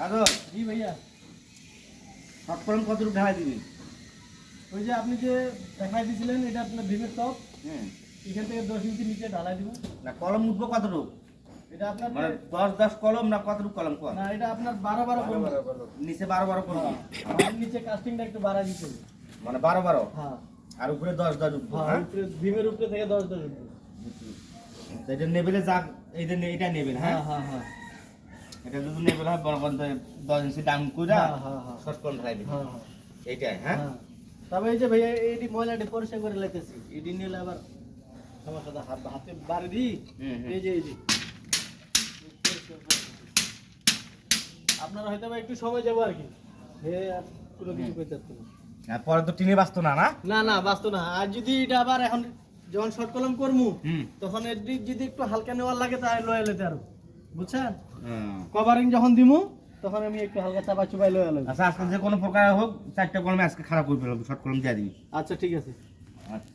আদো জি ভাইয়া, শর্ট কলম কত রূপ ঢালাই দিবি? ওই যে আপনি যে দেখাই দিয়েছিলেন এটা আপনার ভীমের টপ, হুম এখান থেকে 10 ইঞ্চি নিচে ঢালাই দিব। না কলম উঠবো কত রূপ? এটা আপনার মানে 10 কলম না কত রূপ কলম কর? না, এটা আপনার 12 করবো। নিচে 12 করবি? আর নিচে কাস্টিংটা একটু বাড়াই দিতে হবে। মানে 12 হ্যাঁ আর উপরে 10 উঠবো। হ্যাঁ, হ্যাঁ উপরে ভীমের উপরে থেকে 10 উঠবে। তো এটা নেবেলে যা এটা নেবেল। হ্যাঁ হ্যাঁ হ্যাঁ হ্যাঁ এটা যদি নেবেল হয় বড় বন্ধ 10 ইঞ্চি ডাউন কইরা হ্যাঁ হ্যাঁ হ্যাঁ শর্ট কলম ঢালাই দিবি। হ্যাঁ হ্যাঁ এইটাই। হ্যাঁ হ্যাঁ। তবে এই যে ভাইয়া এটি ময়লাটি পরিষ্কার করে লাইতেছি, এটি নিলে আবার সমস্যা, হাতে বাড়ি দিই। হুম, হুম। এই যে আপনারা হয়তো বা একটু সময় যাবো আর কি, হে আর কোনো কিছু করতে পারতো না। আর পরে তো টিনে বাঁচতো না না? না না বাঁচতো না। আর যদি এটা আবার এখন যখন শর্ট কলম করবো হুম তখন এর দিক যদি একটু হালকা নেওয়ার লাগে তাহলে লয়ে লেতে আরো, বুঝছেন? হুম। কভারিং যখন দিমু তখন আমি একটু হালকা চাপা চুপাই লয়ে লইব। আচ্ছা আজকে যে কোনো প্রকার হোক 4টা কলমে আজকে খারাপ করে ফেলবো, শর্ট কলম দিয়ে দিবি। আচ্ছা ঠিক আছে। আচ্ছা।